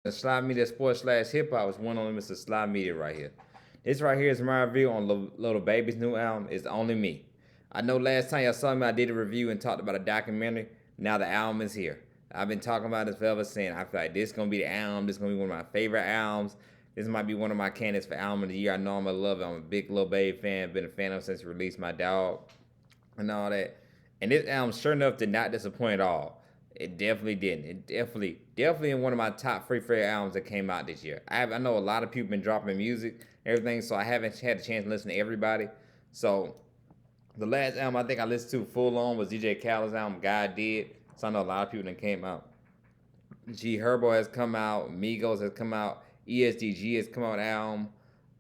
The Slide Media Sports slash Hip Hop is one on Mr. Slide Media right here. This right here is my review on Little Baby's new album. It's Only Me. I know last time y'all saw me, I did a review and talked about a documentary. Now the album is here. I've been talking about this forever, saying I feel like this is gonna be the album. This is gonna be one of my favorite albums. This might be one of my candidates for album of the year. I know I'm gonna love it. I'm a big Lil Baby fan. Been a fan of him since he released My Dog and all that. And this album, sure enough, did not disappoint at all. It definitely didn't. It definitely in one of my top three favorite albums that came out this year. I know a lot of people been dropping music, everything, so I haven't had a chance to listen to everybody. So the last album I think I listened to full on was DJ Khaled's album, God Did. So I know a lot of people that came out. G Herbo has come out, Migos has come out, ESDG has come out with an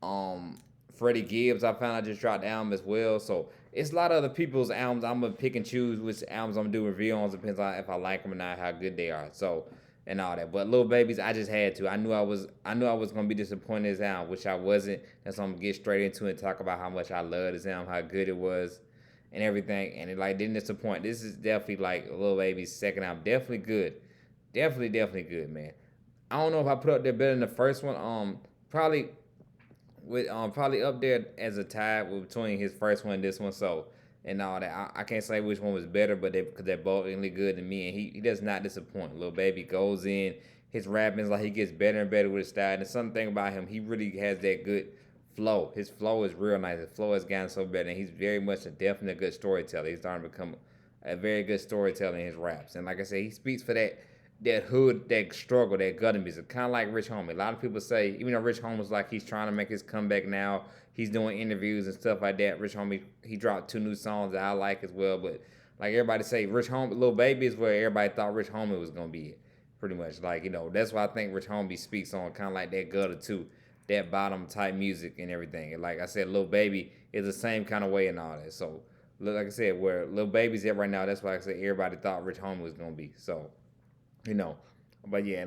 album. Freddie Gibbs, I found out just dropped the album as well. So it's a lot of other people's albums. I'm gonna pick and choose which albums I'm gonna do review on. Depends on if I like them or not, how good they are. So and all that. But Little Babies, I just had to. I knew I was gonna be disappointed in this album, which I wasn't. And so I'm gonna get straight into it and talk about how much I love this album, how good it was, and everything. And it like didn't disappoint. This is definitely like Little Baby's second album. Definitely good. Definitely good, man. I don't know if I put up there better than the first one. Probably with probably up there as a tie between his first one and this one. So and all that, I can't say which one was better, but because they're both really good to me, and he does not disappoint. Little Baby goes in, his rapping is like he gets better and better with his style. And something about him, he really has that good flow. His flow is real nice. His flow has gotten so better, and he's very much a definite good storyteller. He's starting to become a very good storyteller in his raps. And like I said, he speaks for that hood, that struggle, that gutter music, kind of like Rich Homie. A lot of people say, even though Rich Homie's like he's trying to make his comeback now, he's doing interviews and stuff like that. Rich Homie, he dropped two new songs that I like as well. But like everybody say, Rich Homie, Little Baby is where everybody thought Rich Homie was gonna be. Pretty much, like that's why I think Rich Homie speaks on kind of like that gutter too, that bottom type music and everything. And like I said, Little Baby is the same kind of way and all that. So like I said, where Little Baby's at right now, that's why I said everybody thought Rich Homie was gonna be. So you know. But yeah,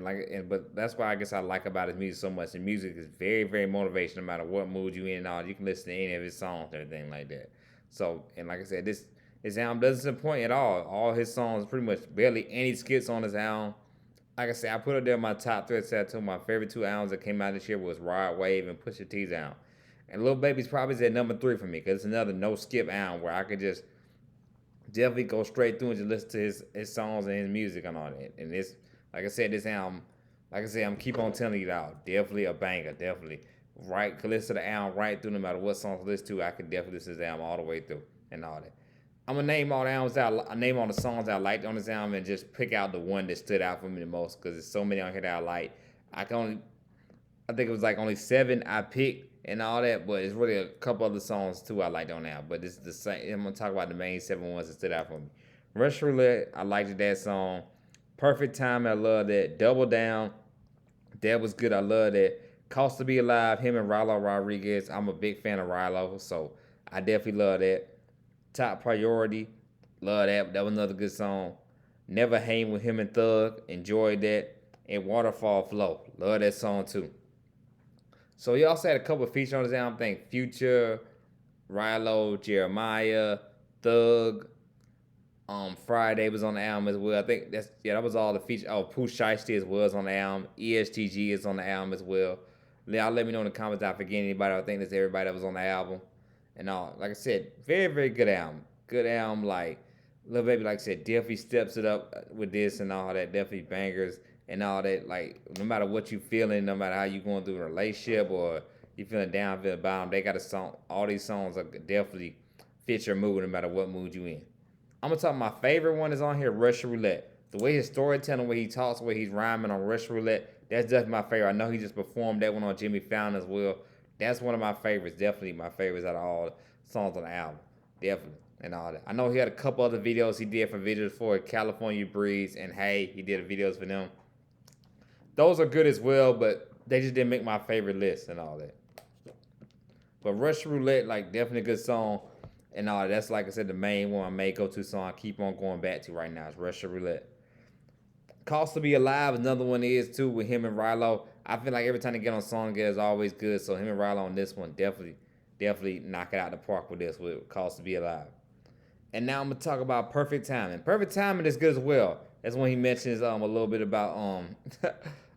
but that's why I guess I like about his music so much. The music is very motivational, no matter what mood you in and all. You can listen to any of his songs and everything like that. So and like I said, this album doesn't disappoint at all. All his songs, pretty much barely any skits on his album. Like I said, I put it there in my top three. I said two my favorite two albums that came out this year was Ride Wave and Pusha T's album. And Lil Baby's probably at number three for me because it's another no skip album where I could just definitely go straight through and just listen to his songs and his music and all that. And this, like I said, this album, like I said, I'm keep on telling you that definitely a banger, definitely. Right, could listen to the album right through, no matter what songs I listen to, I could definitely listen to the album all the way through and all that. I'm gonna name all the albums that I name all the songs that I liked on this album and just pick out the one that stood out for me the most because there's so many on here that I like. I can only I think it was like only seven I picked and all that, but it's really a couple other songs too I liked on now. But it's the same. I'm gonna talk about the main seven ones that stood out for me. Rush Roulette, I liked that song. Perfect Time, I love that. Double Down, that was good. I love that. Cost to Be Alive, him and Rilo Rodriguez. I'm a big fan of Rilo, so I definitely love that. Top Priority, love that. That was another good song. Never Hang with him and Thug, enjoyed that. And Waterfall Flow, love that song too. So he also had a couple of features on his album. I think Future, Rilo, Jeremiah, Thug, Friday was on the album as well. I think that was all the features. Oh, Pooh Shiesty as well is on the album. ESTG is on the album as well. Y'all let me know in the comments if I forget anybody. I think that's everybody that was on the album. And all, like I said, very good album. Good album. Like Lil Baby, like I said, definitely steps it up with this and all that. Definitely bangers and all that. Like no matter what you feeling, no matter how you going through a relationship or you feeling down, feeling bottom, they got a song. All these songs are definitely fit your mood no matter what mood you in. I'm gonna talk. My favorite one is on here, Russian Roulette. The way his storytelling, the way he talks, the way he's rhyming on Russian Roulette, that's definitely my favorite. I know he just performed that one on Jimmy Fallon as well. That's one of my favorites. Definitely my favorites out of all songs on the album. Definitely and all that. I know he had a couple other videos he did for videos for California Breeze and Hey, he did videos for them. Those are good as well, but they just didn't make my favorite list and all that. But Russian Roulette, like definitely a good song. And all that's like I said, the main one, my main go-to song I keep on going back to right now is Russian Roulette. Cost to Be Alive, another one is too with him and Rilo. I feel like every time they get on song, it's always good. So him and Rilo on this one definitely knock it out the park with this with Cost to Be Alive. And now I'm gonna talk about Perfect Timing. Perfect Timing is good as well. That's when he mentions a little bit about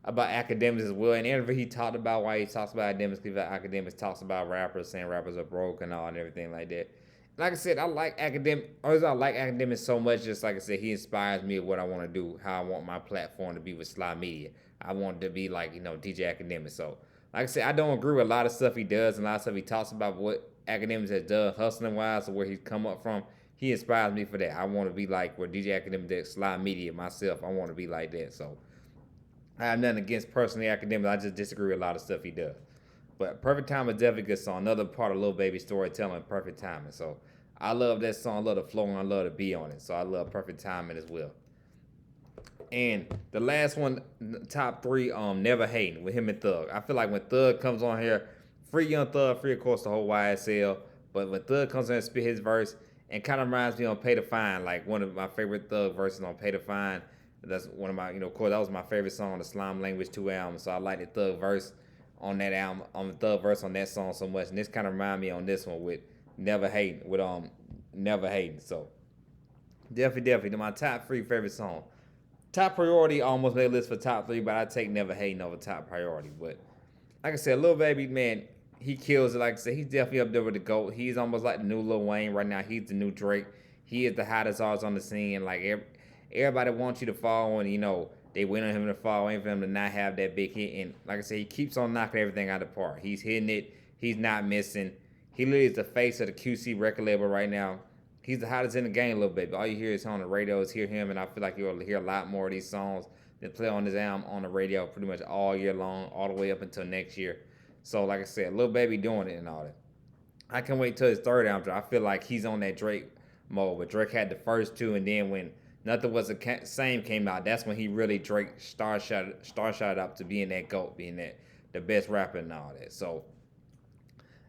about academics as well. And interview he talked about why he talks about academics talks about rappers, saying rappers are broke and all and everything like that. Like I said, I like academics so much. Just like I said, he inspires me of what I want to do, how I want my platform to be with Sly Media. I want to be like DJ Academics. So like I said, I don't agree with a lot of stuff he does and a lot of stuff he talks about what academics has done hustling wise or where he's come up from. He inspires me for that. I want to be like where DJ Academics did, Sly Media myself. I want to be like that. So I have nothing against personally academics. I just disagree with a lot of stuff he does. But Perfect Time is definitely a good song. Another part of Lil Baby storytelling, Perfect Timing. So I love that song. I love the flow and I love the beat on it. So I love Perfect Timing as well. And the last one, top three, Never Hating with him and Thug. I feel like when Thug comes on here, free Young Thug, free of course the whole YSL. But when Thug comes on and spit his verse, and kind of reminds me on Pay to Fine, like one of my favorite Thug verses on Pay to Fine. That's one of my, of course, that was my favorite song on the Slime Language 2 album. So I like the Thug verse on that album, on the Thug verse on that song so much. And this kind of remind me on this one with Never Hating, Never Hating. So definitely my top three favorite song. Top Priority almost made a list for top three, but I take Never Hating over Top Priority. But like I said, Lil Baby, man, he kills it. Like I said, he's definitely up there with the GOAT. He's almost like the new Lil Wayne right now. He's the new Drake. He is the hottest artist on the scene. Like everybody wants you to follow, and they wait on him to follow, and for him to not have that big hit. And like I said, he keeps on knocking everything out of the park. He's hitting it. He's not missing. He literally is the face of the QC record label right now. He's the hottest in the game, Lil Baby. All you hear is on the radio is hear him, and I feel like you'll hear a lot more of these songs that play on his album on the radio pretty much all year long, all the way up until next year. So like I said, Lil Baby doing it and all that. I can't wait till his third album drop. I feel like he's on that Drake mode, but Drake had the first two, and then when Nothing Was the Same came out, that's when he really Drake star shot up to being that GOAT, being that the best rapper and all that. So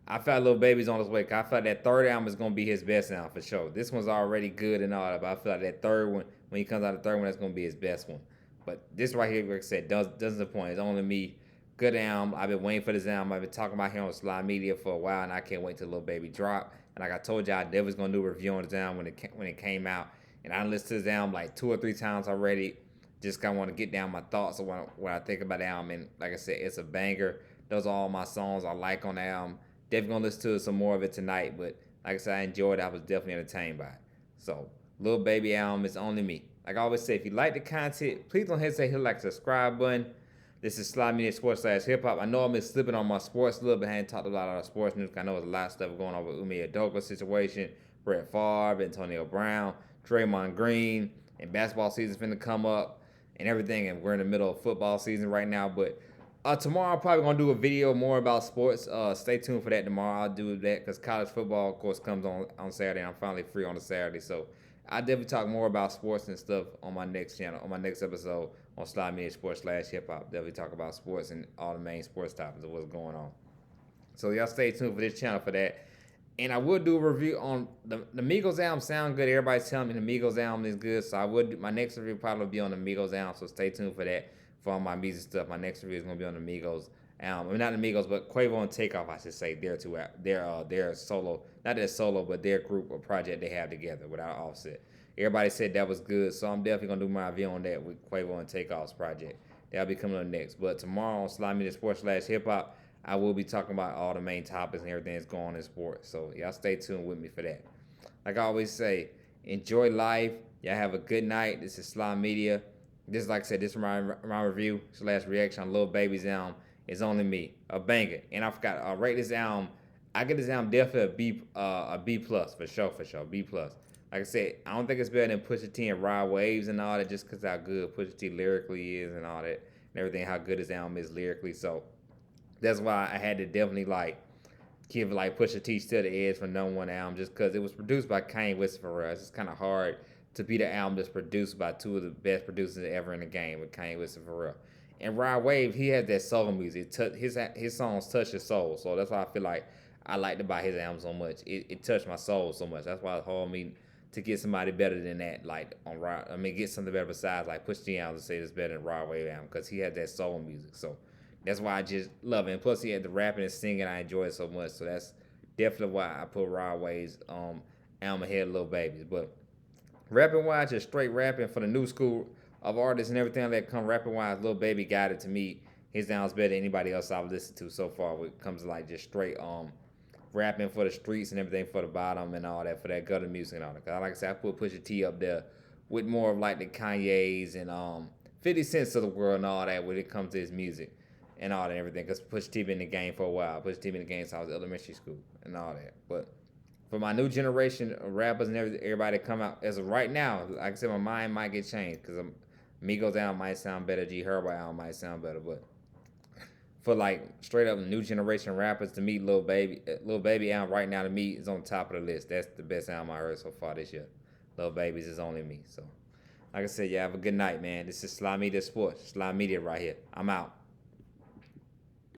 I felt Lil Baby's on his way. I felt that third album is gonna be his best album for sure. This one's already good and all that, but I feel like that third one, when he comes out the third one, that's gonna be his best one. But this right here, like I said, doesn't disappoint. It's only me. Good album. I've been waiting for this album. I've been talking about him on Sly Media for a while, and I can't wait till Lil Baby drop. And like I told you, I definitely was gonna do a review on this album when it came out. And I listened to this album like 2 or 3 times already. Just kind of want to get down my thoughts of what I think about the album. And like I said, it's a banger. Those are all my songs I like on the album. Definitely gonna listen to some more of it tonight. But like I said, I enjoyed it. I was definitely entertained by it. So Lil Baby album is only me. Like I always say, if you like the content, please don't hesitate to hit like subscribe button. This is Sly Media Sports / Hip Hop. I know I've been slipping on my sports a little bit. I hadn't talked a lot about sports news. I know there's a lot of stuff going on with Ime Udoka situation, Brett Favre, Antonio Brown, Draymond Green, and basketball season's finna come up and everything. And we're in the middle of football season right now. But tomorrow I'm probably gonna do a video more about sports. Stay tuned for that tomorrow. I'll do that because college football, of course, comes on Saturday. I'm finally free on a Saturday, so I definitely talk more about sports and stuff on my next channel, on my next episode on Sly Media Sports / Hip Hop. Definitely talk about sports and all the main sports topics of what's going on. So y'all stay tuned for this channel for that. And I will do a review on the Migos album. Sound good. Everybody's telling me the Migos album is good, so I would. My next review probably will be on the Migos album. So stay tuned for that. For all my music stuff, my next review is gonna be on the Migos album. I mean, not the Migos, but Quavo and Takeoff, I should say. Their solo, not their solo, but their group or project they have together without Offset. Everybody said that was good, so I'm definitely gonna do my review on that with Quavo and Takeoff's project. That'll be coming up next. But tomorrow on Sly Media Sports / Hip Hop, I will be talking about all the main topics and everything that's going on in sports. So y'all stay tuned with me for that. Like I always say, enjoy life. Y'all have a good night. This is Sly Media. This, like I said, this is my review / reaction on Lil Baby's album. It's only me, a banger. And I forgot, I rate this album. I get this album definitely a B plus for sure, B plus. Like I said, I don't think it's better than Pusha T and Rod Waves and all that, just because how good Pusha T lyrically is and all that, and everything, how good his album is lyrically. So that's why I had to definitely give Pusha T still the edge for #1 album, just because it was produced by Kanye West for us. It's kind of hard to be the album that's produced by 2 of the best producers ever in the game with Kanye West and Pharrell. And Rod Wave, he has that soul music. His songs touch your soul, so that's why I feel like I liked about his album so much. It touched my soul so much. That's why it's hard me to get somebody better than that, get something better besides Pusha T album to say it's better than Rod Wave album, because he has that soul music. So that's why I just love it. And plus he had the rapping and singing, I enjoy it so much. So that's definitely why I put Rod Wave's album ahead of Lil Baby's. But rapping wise, just straight rapping for the new school of artists and everything that come rapping wise, Lil Baby got it to me. His sounds better than anybody else I've listened to so far when it comes to like just straight rapping for the streets and everything for the bottom and all that, for that gutter music and all that. 'Cause like I said, I put Pusha T up there with more of like the Kanye's and 50 Cents of the world and all that when it comes to his music and all that and everything. Because Pusha T been in the game for a while. Pusha T been in the game since I was in elementary school and all that. But for my new generation of rappers and everybody that come out as of right now, like I said, my mind might get changed because Migos album might sound better, G Herbo album might sound better, but for like straight up new generation rappers, to me, Lil Baby album right now to me is on top of the list. That's the best album I heard so far this year. Lil Baby's is only me. So, like I said, yeah, have a good night, man. This is Sly Media Sports, Sly Media right here. I'm out.